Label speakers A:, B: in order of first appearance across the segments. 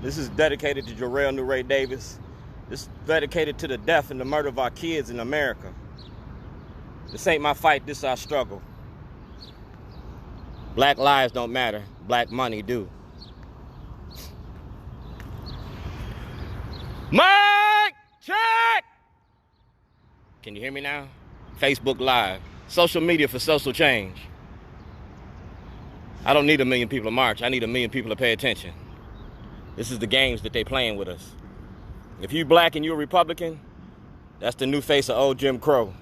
A: This is dedicated to Jarrell New Ray Davis. This is dedicated to the death and the murder of our kids in America. This ain't my fight, this is our struggle. Black lives don't matter, black money do. Mic check! Can you hear me now? Facebook Live. Social media for social change. I don't need 1 million people to march. I need 1 million people to pay attention. This is the games that they playing with us. If you black and you're a Republican, that's the new face of old Jim Crow.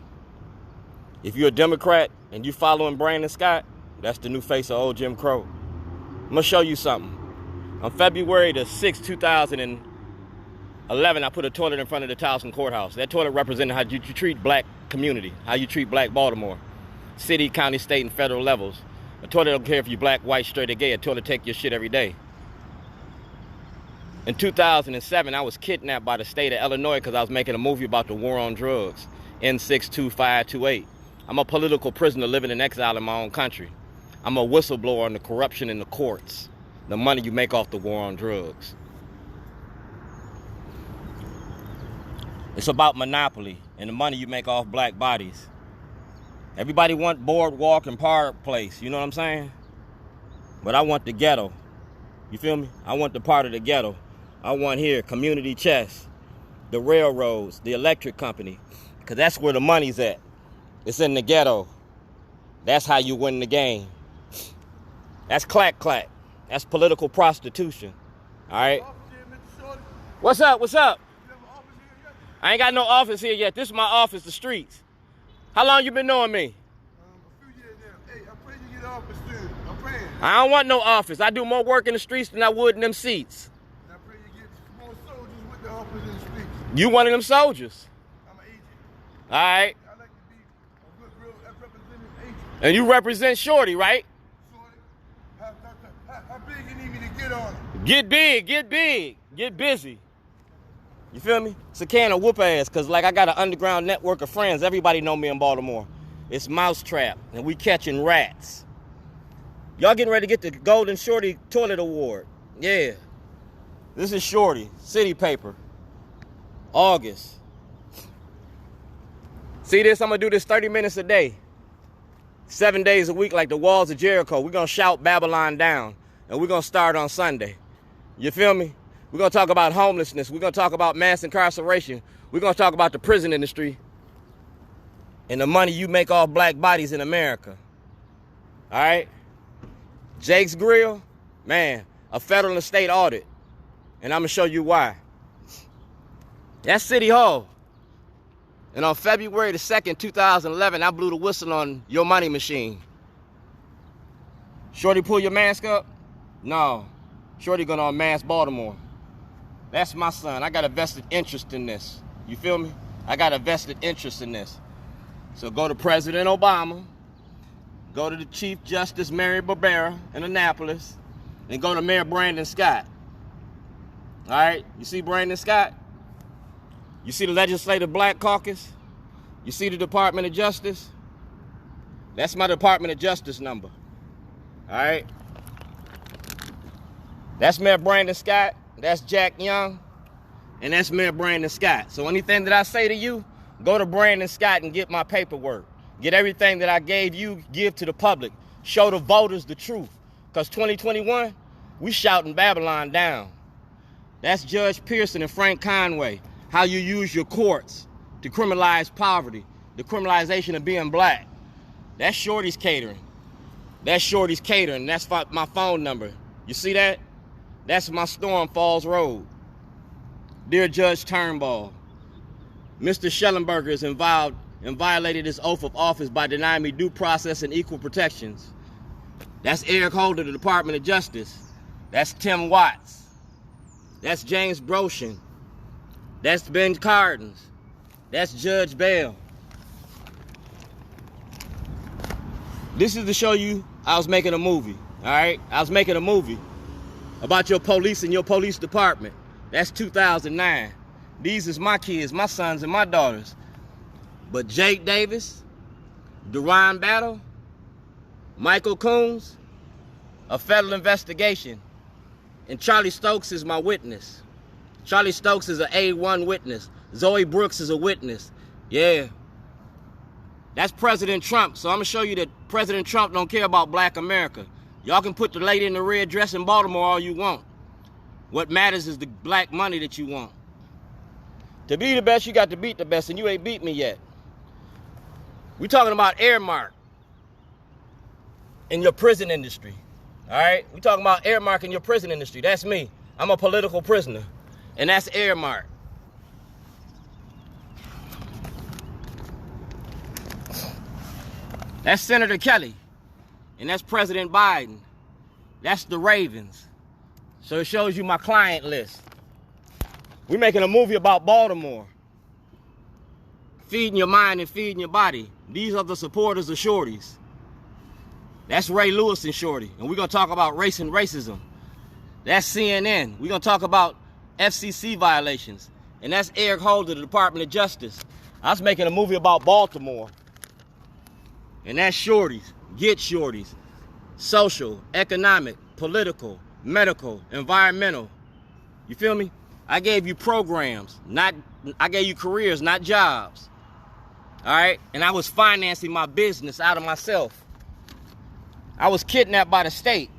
A: If you're a Democrat and you following Brandon Scott, that's the new face of old Jim Crow. I'm gonna show you something. On February the 6th, 2011, I put a toilet in front of the Towson Courthouse. That toilet represented how you treat black community, how you treat black Baltimore. City, county, state, and federal levels. A toilet don't care if you're black, white, straight, or gay. A toilet take your shit every day. In 2007, I was kidnapped by the state of Illinois because I was making a movie about the war on drugs, N62528. I'm a political prisoner living in exile in my own country. I'm a whistleblower on the corruption in the courts, the money you make off the war on drugs. It's about monopoly and the money you make off black bodies. Everybody want boardwalk and park place, you know what I'm saying? But I want the ghetto. You feel me? I want the part of the ghetto. I want here community chest, the railroads, the electric company, because that's where the money's at. It's in the ghetto. That's how you win the game. That's clack clack. That's political prostitution. All right? What's up? What's up? I ain't got no office here yet. This is my office, the streets. How long you been knowing me?
B: A few years now. Hey, I pray you get office soon. I'm praying.
A: I don't want no office. I do more work in the streets than I would in them seats.
B: And I pray you get more soldiers with the office in the streets.
A: You one of them soldiers.
B: I'm an agent.
A: All right.
B: I like to be a good, real representative agent.
A: And you represent Shorty, right?
B: Shorty, how big you need me to get on it?
A: Get big, get big, get busy. You feel me? It's a can of whoop ass, because like I got an underground network of friends. Everybody know me in Baltimore. It's Mousetrap, and we catching rats. Y'all getting ready to get the Golden Shorty Toilet Award. Yeah. This is Shorty, city paper. August. See this? I'm going to do this 30 minutes a day. 7 days a week like the walls of Jericho. We're going to shout Babylon down, and we're going to start on Sunday. You feel me? We're going to talk about homelessness. We're going to talk about mass incarceration. We're going to talk about the prison industry and the money you make off black bodies in America. All right? Jake's Grill, man, a federal and state audit. And I'm going to show you why. That's City Hall. And on February the 2nd, 2011, I blew the whistle on your money machine. Shorty, pull your mask up? No. Shorty gonna unmask Baltimore. That's my son. I got a vested interest in this. You feel me? I got a vested interest in this. So go to President Obama, go to the Chief Justice Mary Barbera in Annapolis, and go to Mayor Brandon Scott. All right? You see Brandon Scott? You see the Legislative Black Caucus? You see the Department of Justice? That's my Department of Justice number. All right? That's Mayor Brandon Scott. That's Jack Young. And that's Mayor Brandon Scott. So anything that I say to you, go to Brandon Scott and get my paperwork. Get everything that I gave you, give to the public. Show the voters the truth. Because 2021, we shouting Babylon down. That's Judge Pearson and Frank Conway. How you use your courts to criminalize poverty, the criminalization of being black. That's Shorty's Catering. That's Shorty's Catering. That's my phone number. You see that? That's my Storm Falls Road. Dear Judge Turnbull, Mr. Schellenberger is involved and violated his oath of office by denying me due process and equal protections. That's Eric Holder, the Department of Justice. That's Tim Watts. That's James Broshin. That's Ben Cardens. That's Judge Bell. This is to show you I was making a movie, all right? I was making a movie about your police and your police department. That's 2009. These is my kids, my sons and my daughters. But Jake Davis, Deron Battle, Michael Coons, a federal investigation. And Charlie Stokes is my witness. Charlie Stokes is an A1 witness. Zoe Brooks is a witness. Yeah. That's President Trump. So I'm going to show you that President Trump don't care about black America. Y'all can put the lady in the red dress in Baltimore all you want. What matters is the black money that you want. To be the best, you got to beat the best, and you ain't beat me yet. We talking about Earmark in your prison industry. All right? We talking about Earmark in your prison industry. That's me. I'm a political prisoner. And that's Earmark. That's Senator Kelly. And that's President Biden. That's the Ravens. So it shows you my client list. We're making a movie about Baltimore. Feeding your mind and feeding your body. These are the supporters of Shorties. That's Ray Lewis and Shorty. And we're going to talk about race and racism. That's CNN. We're going to talk about FCC violations. And that's Eric Holder, the Department of Justice. I was making a movie about Baltimore. And that's Shorties. Get Shorties. Social, economic, political, medical, environmental. You feel me? I gave you programs, I gave you careers, not jobs. All right? And I was financing my business out of myself. I was kidnapped by the state.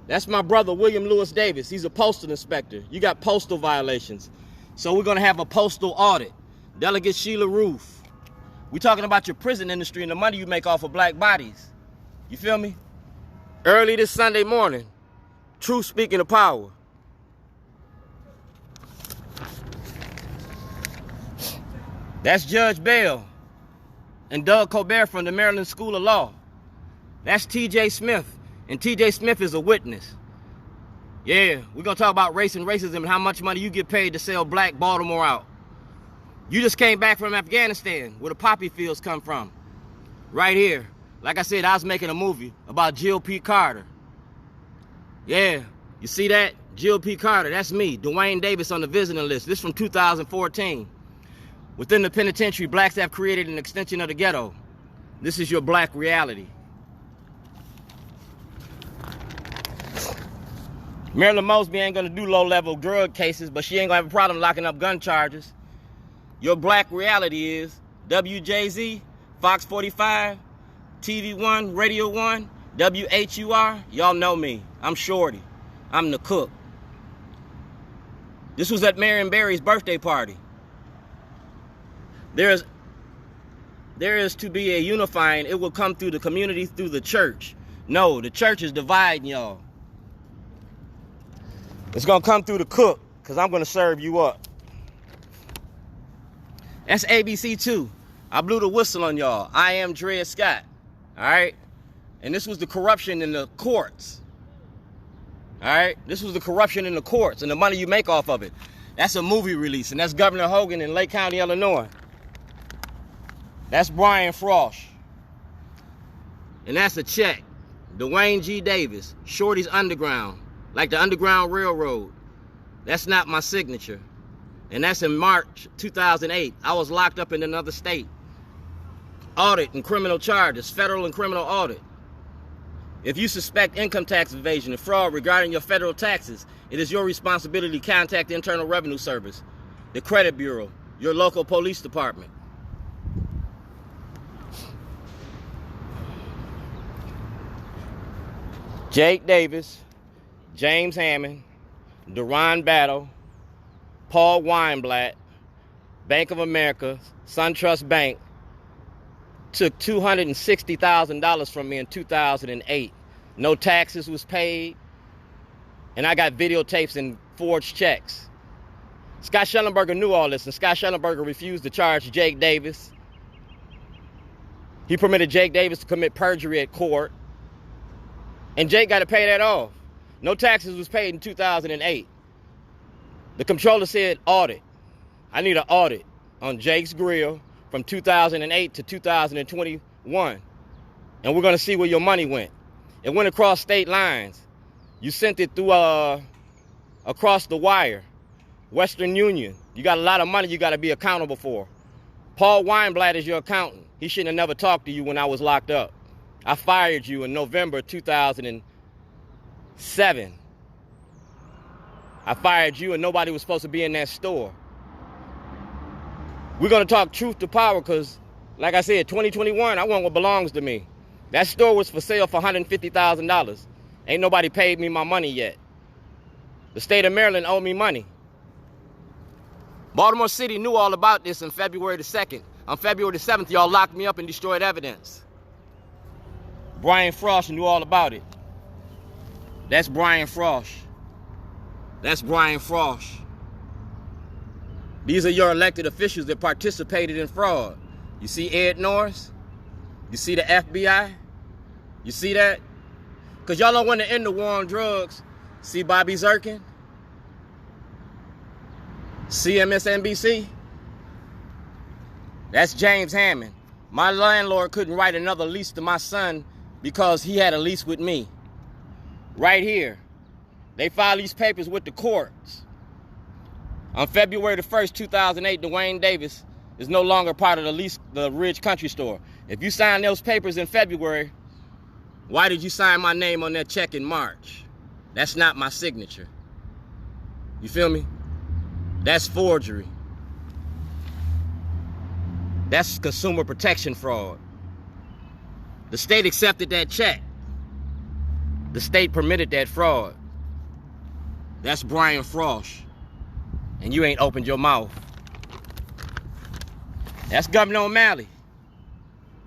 A: That's my brother, William Lewis Davis. He's a postal inspector. You got postal violations. So we're going to have a postal audit. Delegate Sheila Roof. We're talking about your prison industry and the money you make off of black bodies. You feel me? Early this Sunday morning, truth speaking to power. That's Judge Bell and Doug Colbert from the Maryland School of Law. That's T.J. Smith, and T.J. Smith is a witness. Yeah, we're going to talk about race and racism and how much money you get paid to sell black Baltimore out. You just came back from Afghanistan, where the poppy fields come from. Right here. Like I said, I was making a movie about Jill P. Carter. Yeah, you see that? Jill P. Carter, that's me. Dwayne Davis on the visiting list. This is from 2014. Within the penitentiary, blacks have created an extension of the ghetto. This is your black reality. Marilyn Mosby ain't gonna do low-level drug cases, but she ain't gonna have a problem locking up gun charges. Your black reality is WJZ, Fox 45, TV 1, Radio 1, WHUR. Y'all know me. I'm Shorty. I'm the cook. This was at Marion Barry's birthday party. There is to be a unifying. It will come through the community, through the church. No, the church is dividing y'all. It's going to come through the cook, because I'm going to serve you up. That's ABC 2. I blew the whistle on y'all. I am Dred Scott. All right? And this was the corruption in the courts. All right? This was the corruption in the courts and the money you make off of it. That's a movie release, and that's Governor Hogan in Lake County, Illinois. That's Brian Frosh. And that's a check. Dwayne G. Davis, Shorty's Underground, like the Underground Railroad. That's not my signature. And that's in March 2008. I was locked up in another state. Audit and criminal charges, federal and criminal audit. If you suspect income tax evasion and fraud regarding your federal taxes, it is your responsibility to contact the Internal Revenue Service, the Credit Bureau, your local police department. Jake Davis, James Hammond, Deron Battle, Paul Weinblatt, Bank of America, SunTrust Bank, took $260,000 from me in 2008. No taxes was paid, and I got videotapes and forged checks. Scott Schellenberger knew all this, and Scott Schellenberger refused to charge Jake Davis. He permitted Jake Davis to commit perjury at court, and Jake got to pay that off. No taxes was paid in 2008. The comptroller said audit. I need an audit on Jake's Grill from 2008 to 2021. And we're going to see where your money went. It went across state lines. You sent it through across the wire. Western Union. You got a lot of money you got to be accountable for. Paul Weinblatt is your accountant. He shouldn't have never talked to you when I was locked up. I fired you in November 2007. I fired you and nobody was supposed to be in that store. We're going to talk truth to power because, like I said, 2021, I want what belongs to me. That store was for sale for $150,000. Ain't nobody paid me my money yet. The state of Maryland owed me money. Baltimore City knew all about this on February the 2nd. On February the 7th, y'all locked me up and destroyed evidence. Brian Frosh knew all about it. That's Brian Frosh. That's Brian Frosh. These are your elected officials that participated in fraud. You see Ed Norris? You see the FBI? You see that? Because y'all don't want to end the war on drugs. See Bobby Zirkin? See MSNBC? That's James Hammond. My landlord couldn't write another lease to my son because he had a lease with me. Right here. They filed these papers with the courts. On February the 1st, 2008, Dwayne Davis is no longer part of the Ridge Country Store. If you signed those papers in February, why did you sign my name on that check in March? That's not my signature. You feel me? That's forgery. That's consumer protection fraud. The state accepted that check. The state permitted that fraud. That's Brian Frosh. And you ain't opened your mouth. That's Governor O'Malley.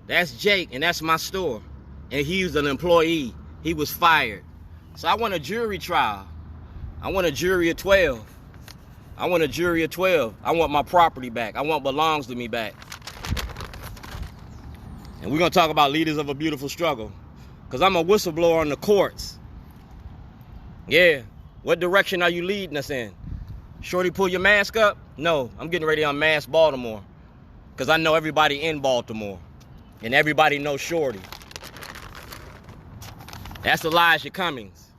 A: That's Jake, and that's my store. And he was an employee. He was fired. So I want a jury trial. I want a jury of 12. I want a jury of 12. I want my property back. I want what belongs to me back. And we're going to talk about leaders of a beautiful struggle. Because I'm a whistleblower on the courts. Yeah. What direction are you leading us in? Shorty, pull your mask up? No, I'm getting ready to unmask Baltimore. Because I know everybody in Baltimore. And everybody knows Shorty. That's Elijah Cummings.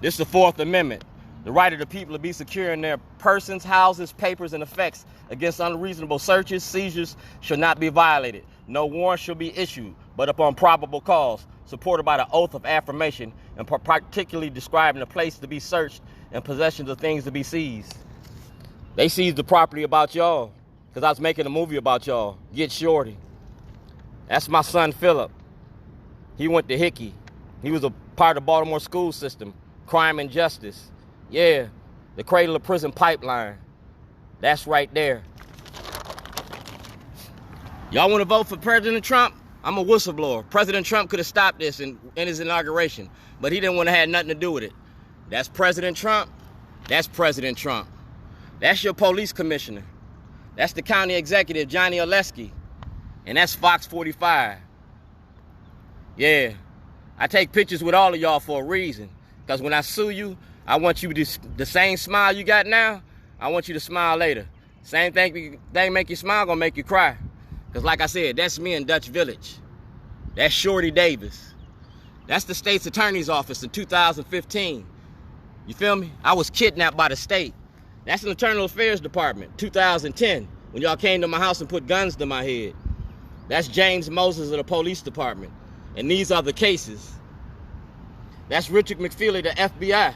A: This is the Fourth Amendment. The right of the people to be secure in their persons, houses, papers, and effects against unreasonable searches, seizures shall not be violated. No warrant shall be issued, but upon probable cause, supported by the oath of affirmation, and particularly describing the place to be searched and possessions of things to be seized. They seized the property about y'all, because I was making a movie about y'all. Get Shorty. That's my son, Philip. He went to Hickey. He was a part of the Baltimore school system. Crime and justice. Yeah, the cradle of prison pipeline. That's right there. Y'all want to vote for President Trump? I'm a whistleblower. President Trump could have stopped this in his inauguration, but he didn't want to have nothing to do with it. That's President Trump. That's President Trump. That's your police commissioner. That's the county executive, Johnny Oleski. And that's Fox 45. Yeah, I take pictures with all of y'all for a reason. Because when I sue you, I want you to, the same smile you got now, I want you to smile later. Same thing make you smile, gonna make you cry. Because like I said, that's me in Dutch Village. That's Shorty Davis. That's the state's attorney's office in 2015. You feel me? I was kidnapped by the state. That's the Internal Affairs Department, 2010, when y'all came to my house and put guns to my head. That's James Moses of the police department. And these are the cases. That's Richard McFeely, the FBI.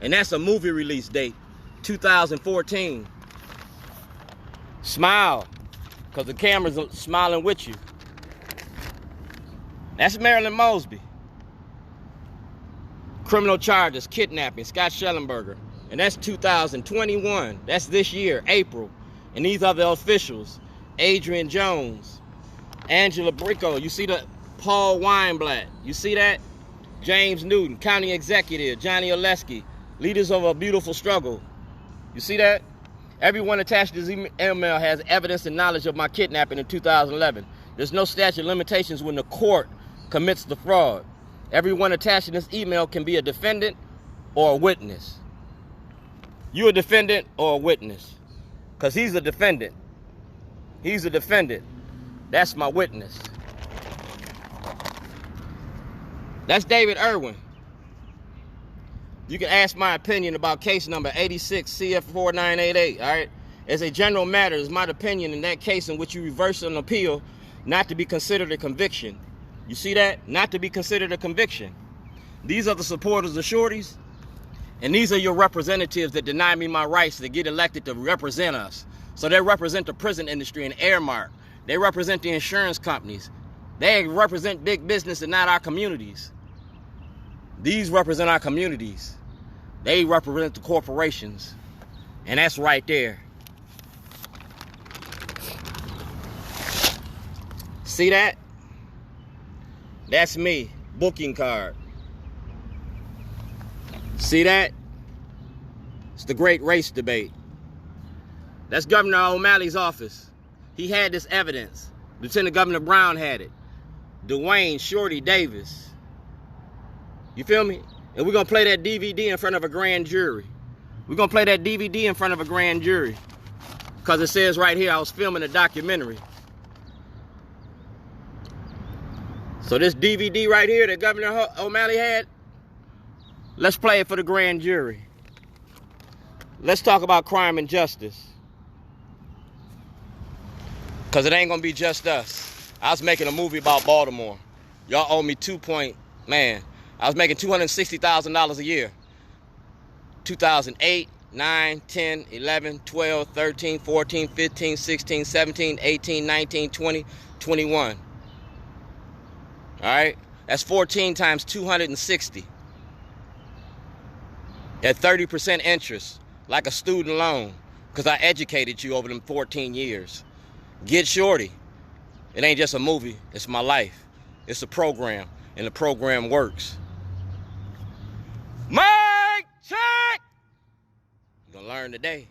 A: And that's a movie release date, 2014. Smile, because the camera's smiling with you. That's Marilyn Mosby. Criminal charges, kidnapping, Scott Schellenberger. And that's 2021. That's this year, April. And these are the officials. Adrian Jones, Angela Bricco. You see the Paul Weinblatt. You see that? James Newton, county executive, Johnny Oleski. Leaders of a beautiful struggle. You see that? Everyone attached to this email has evidence and knowledge of my kidnapping in 2011. There's no statute of limitations when the court commits the fraud. Everyone attached to this email can be a defendant or a witness. You a defendant or a witness? Because he's a defendant. He's a defendant. That's my witness. That's David Irwin. You can ask my opinion about case number 86 CF4988, all right? As a general matter, it's my opinion in that case in which you reverse an appeal not to be considered a conviction. You see that? Not to be considered a conviction. These are the supporters of Shorties, And these are your representatives that deny me my rights to get elected to represent us. So they represent the prison industry and Airmark. They represent the insurance companies. They represent big business and not our communities. These represent our communities. They represent the corporations. And that's right there. See that? That's me. Booking card. See that? It's the great race debate. That's Governor O'Malley's office. He had this evidence. Lieutenant Governor Brown had it. Dwayne Shorty Davis. You feel me? And we're going to play that DVD in front of a grand jury. We're going to play that DVD in front of a grand jury. Because it says right here, I was filming a documentary. So this DVD right here that Governor O'Malley had, let's play it for the grand jury. Let's talk about crime and justice. Because it ain't going to be just us. I was making a movie about Baltimore. Y'all owe me I was making $260,000 a year. 2008, 9, 10, 11, 12, 13, 14, 15, 16, 17, 18, 19, 20, 21. All right? That's 14 times 260. At 30% interest, like a student loan, because I educated you over them 14 years. Get Shorty. It ain't just a movie, it's my life. It's a program, and the program works. Mic check! You're gonna learn today.